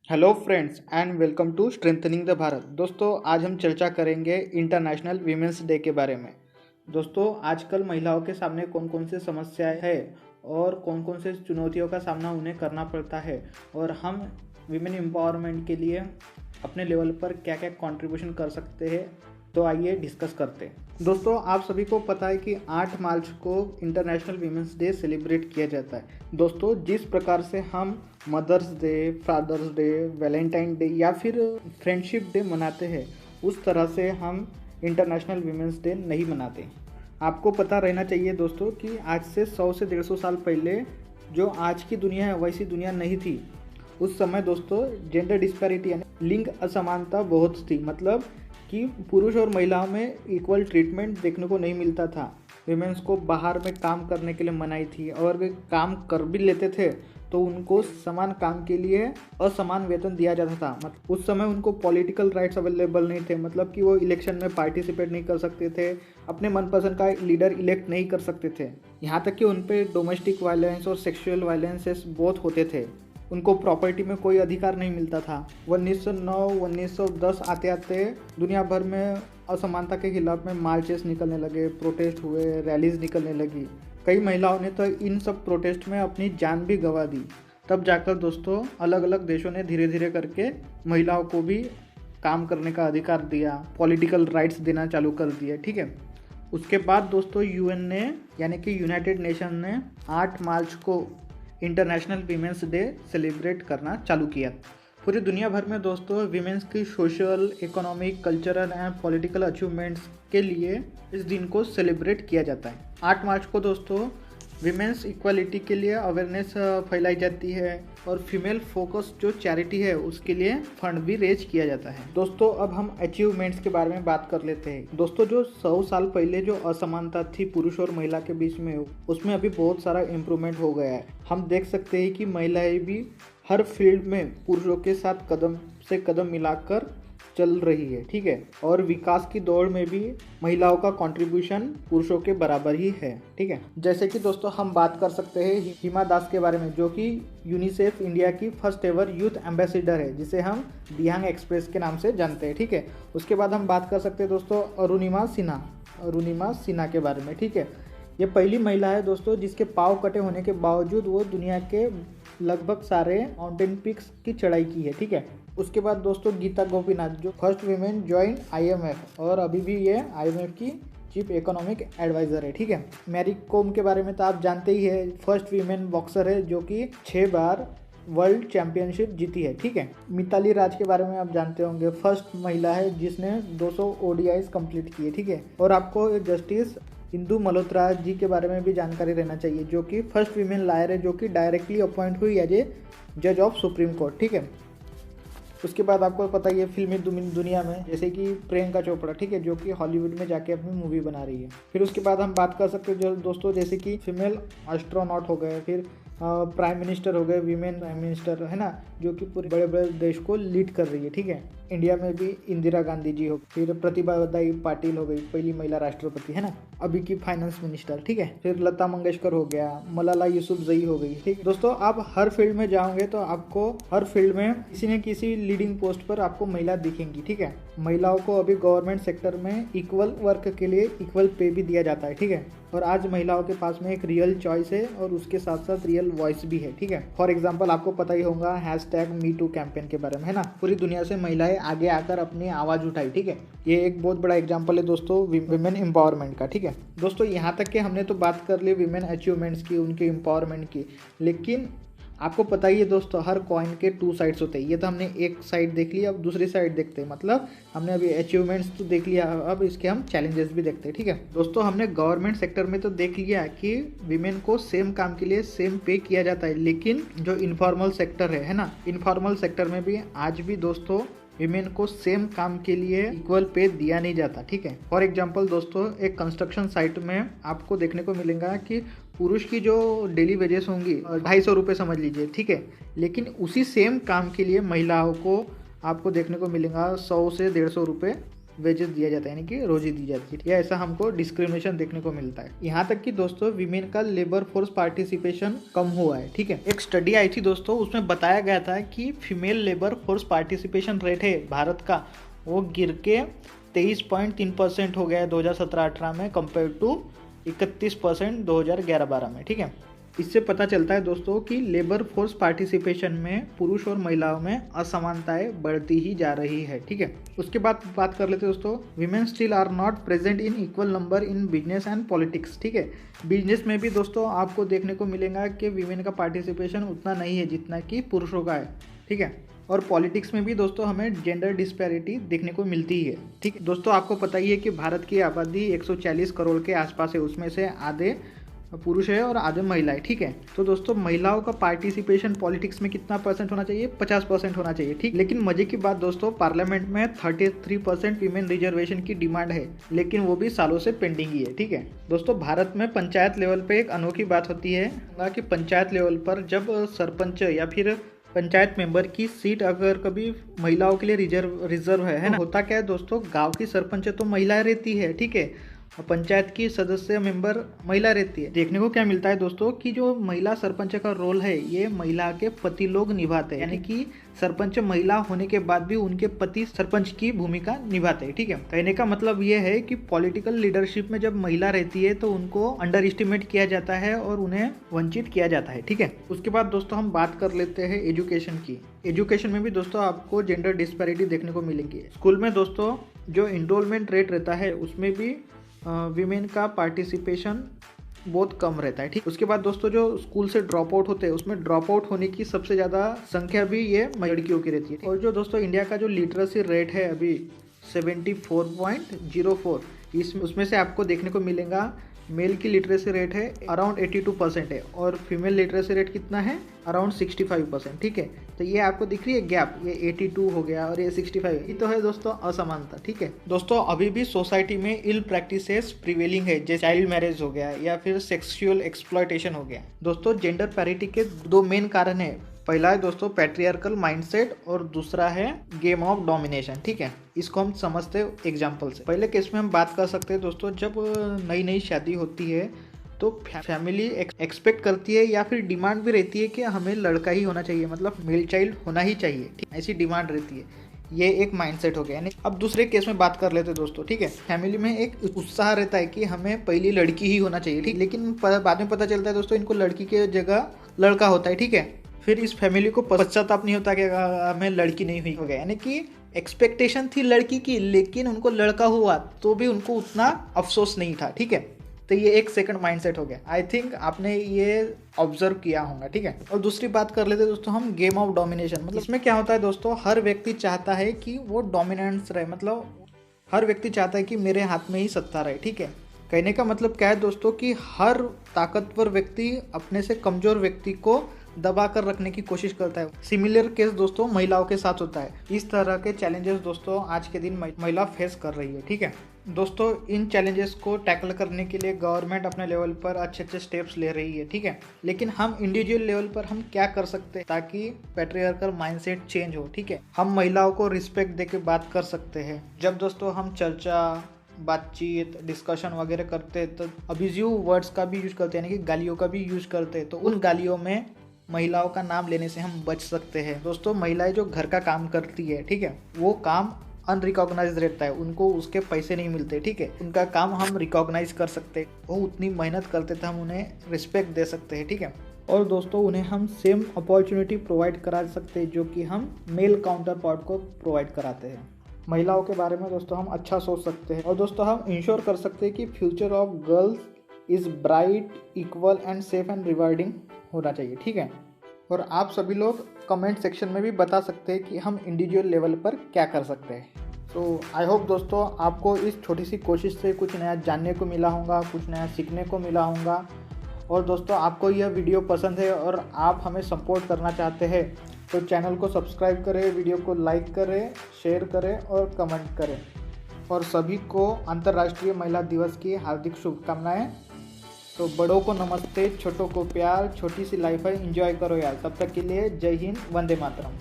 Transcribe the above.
Hello friends and welcome to strengthening the Bharat. दोस्तों आज हम चर्चा करेंगे इंटरनेशनल वीमेंस डे के बारे में। दोस्तों आजकल महिलाओं के सामने कौन कौन से समस्याएं हैं और कौन कौन से चुनौतियों का सामना उन्हें करना पड़ता है और हम वीमेन एम्पावरमेंट के लिए अपने लेवल पर क्या क्या कंट्रीब्यूशन कर सकते हैं, तो आइए डिस्कस करते हैं। दोस्तों आप सभी को पता है कि 8 मार्च को इंटरनेशनल वीमेंस डे सेलिब्रेट किया जाता है। दोस्तों जिस प्रकार से हम Mother's Day, Father's Day, Valentine Day या फिर फ्रेंडशिप डे मनाते हैं, उस तरह से हम इंटरनेशनल वीमेंस डे नहीं मनाते। आपको पता रहना चाहिए दोस्तों कि आज से 100 से 150 साल पहले जो आज की दुनिया है वैसी दुनिया नहीं थी। उस समय दोस्तों जेंडर डिस्पैरिटी यानी लिंग असमानता बहुत थी, मतलब कि पुरुष और महिलाओं में इक्वल ट्रीटमेंट देखने को नहीं मिलता था। विमेंस को बाहर में काम करने के लिए मनाही थी और वे काम कर भी लेते थे तो उनको समान काम के लिए असमान वेतन दिया जाता था। मतलब उस समय उनको पॉलिटिकल राइट्स अवेलेबल नहीं थे, मतलब कि वो इलेक्शन में पार्टिसिपेट नहीं कर सकते थे, अपने मनपसंद का लीडर इलेक्ट नहीं कर सकते थे। यहाँ तक कि उन पर डोमेस्टिक वायलेंस और सेक्सुअल वायलेंसेस बहुत होते थे। उनको प्रॉपर्टी में कोई अधिकार नहीं मिलता था। 1909-1910 आते आते दुनिया भर में असमानता के खिलाफ में मार्चेस निकलने लगे, प्रोटेस्ट हुए, रैलीज निकलने लगी। कई महिलाओं ने तो इन सब प्रोटेस्ट में अपनी जान भी गंवा दी। तब जाकर दोस्तों अलग अलग देशों ने धीरे धीरे करके महिलाओं को भी काम करने का अधिकार दिया, पॉलिटिकल राइट्स देना चालू कर दिए। ठीक है, उसके बाद दोस्तों यूएन ने यानी कि यूनाइटेड नेशन ने 8 मार्च को इंटरनेशनल वीमेंस डे सेलिब्रेट करना चालू किया। पूरी दुनिया भर में दोस्तों वीमेंस की social, economic, cultural and political achievements के लिए इस दिन को सेलिब्रेट किया जाता है। 8 मार्च को दोस्तों वीमेंस इक्वालिटी के लिए अवेयरनेस फैलाई जाती है और फीमेल फोकस जो चैरिटी है उसके लिए फंड भी रेज किया जाता है। दोस्तों अब हम अचीवमेंट्स के बारे में बात कर लेते हैं। दोस्तों जो 100 साल पहले जो असमानता थी पुरुष और महिला के बीच में, उसमें अभी बहुत सारा इम्प्रूवमेंट हो गया है। हम देख सकते हैं कि महिलाएं भी हर फील्ड में पुरुषों के साथ कदम से कदम मिलाकर चल रही है। ठीक है, और विकास की दौड़ में भी महिलाओं का कंट्रीब्यूशन पुरुषों के बराबर ही है। ठीक है, जैसे कि दोस्तों हम बात कर सकते हैं हिमा दास के बारे में, जो कि यूनिसेफ इंडिया की फर्स्ट एवर यूथ एम्बेसडर है, जिसे हम दियांग एक्सप्रेस के नाम से जानते हैं। ठीक है, उसके बाद हम बात कर सकते हैं दोस्तों अरुणिमा सिन्हा के बारे में। ठीक है, ये पहली महिला है दोस्तों जिसके पाँव कटे होने के बावजूद वो दुनिया के लगभग सारे माउंटेन पिक्स की चढ़ाई की है। ठीक है, उसके बाद दोस्तों गीता गोपीनाथ जो फर्स्ट वीमेन ज्वाइन आईएमएफ और अभी भी ये आईएमएफ की चीफ इकोनॉमिक एडवाइजर है। ठीक है, मैरी कॉम के बारे में तो आप जानते ही है, फर्स्ट वीमेन बॉक्सर है जो कि 6 बार वर्ल्ड चैंपियनशिप जीती है। ठीक है, मिताली राज के बारे में आप जानते होंगे, फर्स्ट महिला है जिसने 200 ओडीआईज कंप्लीट किए। ठीक है, और आपको जस्टिस इंदु मल्होत्रा जी के बारे में भी जानकारी रहना चाहिए, जो कि फर्स्ट वीमेन लॉयर है जो कि डायरेक्टली अपॉइंट हुई एज ए जज ऑफ सुप्रीम कोर्ट। ठीक है, उसके बाद आपको पता ही है फिल्मी दुनिया में जैसे कि प्रियंका चोपड़ा, ठीक है, जो कि हॉलीवुड में जाके अपनी मूवी बना रही है। फिर उसके बाद हम बात कर सकते हैं जो दोस्तों जैसे कि फीमेल एस्ट्रोनॉट हो गए, फिर प्राइम मिनिस्टर हो गए, वीमेन प्राइम मिनिस्टर है ना, जो कि पूरे बड़े बड़े देश को लीड कर रही है। ठीक है, इंडिया में भी इंदिरा गांधी जी हो, फिर प्रतिभा दाई पाटिल हो गई, पहली महिला राष्ट्रपति है ना, अभी की फाइनेंस मिनिस्टर। ठीक है, फिर लता मंगेशकर हो गया, मलाला यूसुफजई हो गई। ठीक दोस्तों, आप हर फील्ड में जाओगे तो आपको हर फील्ड में किसी न किसी लीडिंग पोस्ट पर आपको महिला दिखेंगी। ठीक है, महिलाओं को अभी गवर्नमेंट सेक्टर में इक्वल वर्क के लिए इक्वल पे भी दिया जाता है। ठीक है, और आज महिलाओं के पास में एक रियल चॉइस है और उसके साथ साथ रियल वॉइस भी है। ठीक है, फॉर एग्जांपल आपको पता ही होगा #MeToo कैंपेन के बारे में, है ना, पूरी दुनिया से महिलाएं आगे आकर अपनी आवाज उठाई। ठीक है, ये एक बहुत बड़ा एग्जांपल है दोस्तों विमेन एम्पावरमेंट का। ठीक है दोस्तों, यहाँ तक कि हमने तो बात कर ली विमेन अचीवमेंट्स की, उनके एम्पावरमेंट की, लेकिन आपको पता ही है दोस्तों हर कॉइन के 2 साइड्स होते हैं। ये तो हमने एक साइड देख लिया, अब दूसरी साइड देखते हैं। मतलब हमने अभी अचीवमेंट्स तो देख लिया, अब इसके हम चैलेंजेस भी देखते हैं। ठीक है दोस्तों, हमने गवर्नमेंट सेक्टर में तो देख लिया कि विमेन को सेम काम के लिए सेम पे किया जाता है, लेकिन जो इनफॉर्मल सेक्टर है ना, इनफॉर्मल सेक्टर में भी आज भी दोस्तों विमेन को सेम काम के लिए इक्वल पे दिया नहीं जाता। ठीक है, फॉर एग्जांपल दोस्तों एक कंस्ट्रक्शन साइट में आपको देखने को मिलेगा कि पुरुष की जो डेली वेजेस होंगी 250 रुपये समझ लीजिए। ठीक है, लेकिन उसी सेम काम के लिए महिलाओं को आपको देखने को मिलेगा 100 से 150 रुपये वेजेस दिया जाता है, यानी कि रोजी दी जाती है, या ऐसा हमको डिस्क्रिमिनेशन देखने को मिलता है। यहाँ तक कि दोस्तों वीमेन का लेबर फोर्स पार्टिसिपेशन कम हुआ है, ठीक है। एक स्टडी आई थी दोस्तों, उसमें बताया गया था कि female labour force participation rate है भारत का, वो गिर के 23.3% हो गया है 2017-18 में, कंपेयर टू 31% 2011-12 में, ठीक है। इससे पता चलता है दोस्तों कि लेबर फोर्स पार्टिसिपेशन में पुरुष और महिलाओं में असमानताएं बढ़ती ही जा रही है, ठीक है। उसके बाद बात कर लेते हैं दोस्तों, women still are not present in equal number in business and politics, ठीक है। बिजनेस में भी दोस्तों आपको देखने को मिलेगा कि वीमेन का पार्टिसिपेशन उतना नहीं है जितना कि पुरुषों का है, ठीक है। और पॉलिटिक्स में भी दोस्तों हमें जेंडर डिस्पैरिटी देखने को मिलती है, ठीक है। दोस्तों आपको पता ही है कि भारत की आबादी 140 करोड़ के आसपास है, उसमें से आधे पुरुष है और आधे महिला है, ठीक है। तो दोस्तों महिलाओं का पार्टिसिपेशन पॉलिटिक्स में कितना परसेंट होना चाहिए? 50% होना चाहिए, ठीक। लेकिन मजे की बात दोस्तों, पार्लियामेंट में 33% वीमेन रिजर्वेशन की डिमांड है, लेकिन वो भी सालों से पेंडिंग ही है, ठीक है। दोस्तों भारत में पंचायत लेवल पे एक अनोखी बात होती है कि पंचायत लेवल पर जब सरपंच या फिर पंचायत मेंबर की सीट अगर कभी महिलाओं के लिए रिजर्व है ना, होता क्या है दोस्तों, गांव की सरपंच तो महिला रहती है, ठीक है, पंचायत की सदस्य मेंबर महिला रहती है। देखने को क्या मिलता है दोस्तों कि जो महिला सरपंच का रोल है ये महिला के पति लोग निभाते हैं, यानी कि सरपंच महिला होने के बाद भी उनके पति सरपंच की भूमिका निभाते हैं, ठीक है। कहने का मतलब ये है कि पॉलिटिकल लीडरशिप में जब महिला रहती है तो उनको अंडर एस्टिमेट किया जाता है और उन्हें वंचित किया जाता है, ठीक है। उसके बाद दोस्तों हम बात कर लेते हैं एजुकेशन की। एजुकेशन में भी दोस्तों आपको जेंडर डिस्पैरिटी देखने को मिलेंगी। स्कूल में दोस्तों जो इनरोलमेंट रेट रहता है उसमें भी वीमेन का पार्टिसिपेशन बहुत कम रहता है, ठीक। उसके बाद दोस्तों जो स्कूल से ड्रॉप आउट होते हैं उसमें ड्रॉप आउट होने की सबसे ज़्यादा संख्या भी ये लड़कियों की रहती है। और जो दोस्तों इंडिया का जो लिटरेसी रेट है अभी 74.04, उसमें से आपको देखने को मिलेगा मेल की लिटरेसी रेट है अराउंड 82% है और फीमेल लिटरेसी रेट कितना है? अराउंड 65%, ठीक है। तो ये आपको दिख रही है गैप, ये 82 हो गया और ये 65, ये तो है दोस्तों असमानता, ठीक है। दोस्तों अभी भी सोसाइटी में इल प्रैक्टिसेस प्रिवेलिंग है, जैसे चाइल्ड मैरिज हो गया या फिर सेक्सुअल एक्सप्लॉयटेशन हो गया। दोस्तों जेंडर पैरिटी के दो मेन कारण है, पहला है दोस्तों पैट्रियार्कल माइंडसेट और दूसरा है गेम ऑफ डोमिनेशन, ठीक है। इसको हम समझते हैं एग्जांपल से। पहले केस में हम बात कर सकते हैं दोस्तों, जब नई नई शादी होती है तो फैमिली एक्सपेक्ट करती है या फिर डिमांड भी रहती है कि हमें लड़का ही होना चाहिए, मतलब मेल चाइल्ड होना ही चाहिए, ठीक, ऐसी डिमांड रहती है। ये एक माइंडसेट हो गया। अब दूसरे केस में बात कर लेते हैं दोस्तों, ठीक है। फैमिली में एक उत्साह रहता है कि हमें पहली लड़की ही होना चाहिए, ठीक, लेकिन बाद में पता चलता है दोस्तों इनको लड़की के जगह लड़का होता है, ठीक है। फिर इस फैमिली को पश्चाताप नहीं होता कि हमें लड़की नहीं हुई हो गया, यानी कि एक्सपेक्टेशन थी लड़की की लेकिन उनको लड़का हुआ तो भी उनको उतना अफसोस नहीं था, ठीक है। तो ये एक सेकंड माइंडसेट हो गया। आई थिंक आपने ये ऑब्जर्व किया होगा, ठीक है। और दूसरी बात कर लेते हैं दोस्तों हम गेम ऑफ डोमिनेशन। मतलब इसमें क्या होता है दोस्तों, हर व्यक्ति चाहता है कि वो डोमिनेंस रहे, मतलब हर व्यक्ति चाहता है कि मेरे हाथ में ही सत्ता रहे, ठीक है। कहने का मतलब क्या है दोस्तों कि हर ताकतवर व्यक्ति अपने से कमजोर व्यक्ति को दबा कर रखने की कोशिश करता है। सिमिलर केस दोस्तों महिलाओं के साथ होता है। इस तरह के चैलेंजेस दोस्तों आज के दिन महिला फेस कर रही है, ठीक है। दोस्तों इन चैलेंजेस को टैकल करने के लिए गवर्नमेंट अपने लेवल पर अच्छे अच्छे स्टेप्स ले रही है, ठीक है। लेकिन हम इंडिविजुअल लेवल पर हम क्या कर सकते हैं ताकि पैट्रियार्कल माइंडसेट चेंज हो, ठीक है। हम महिलाओं को रिस्पेक्ट देके बात कर सकते हैं। जब दोस्तों हम चर्चा, बातचीत, डिस्कशन वगैरह करते हैं तो अब्यूजिव वर्ड्स का भी यूज करते हैं, यानी कि गालियों का भी यूज करते हैं, तो उन गालियों में महिलाओं का नाम लेने से हम बच सकते हैं। दोस्तों महिलाएं जो घर का काम करती है, ठीक है, वो काम अनरिकॉग्नाइज रहता है, उनको उसके पैसे नहीं मिलते, ठीक है। उनका काम हम रिकॉग्नाइज कर सकते हैं, वो उतनी मेहनत करते थे, हम उन्हें रिस्पेक्ट दे सकते हैं, ठीक है। और दोस्तों उन्हें हम सेम अपॉर्चुनिटी प्रोवाइड करा सकते हैं जो कि हम मेल काउंटर पार्ट को प्रोवाइड कराते हैं। महिलाओं के बारे में दोस्तों हम अच्छा सोच सकते हैं और दोस्तों हम इंश्योर कर सकते हैं कि future of girls is bright, equal and safe and rewarding होना चाहिए, ठीक है। और आप सभी लोग कमेंट सेक्शन में भी बता सकते हैं कि हम इंडिविजुअल लेवल पर क्या कर सकते हैं। तो आई होप दोस्तों आपको इस छोटी सी कोशिश से कुछ नया जानने को मिला होगा, कुछ नया सीखने को मिला होगा। और दोस्तों आपको यह वीडियो पसंद है और आप हमें सपोर्ट करना चाहते हैं तो चैनल को सब्सक्राइब करें, वीडियो को लाइक करें, शेयर करें और कमेंट करें। और सभी को अंतर्राष्ट्रीय महिला दिवस की हार्दिक शुभकामनाएं। तो बड़ों को नमस्ते, छोटों को प्यार, छोटी सी लाइफ है, एंजॉय करो यार। तब तक के लिए जय हिंद, वंदे मातरम।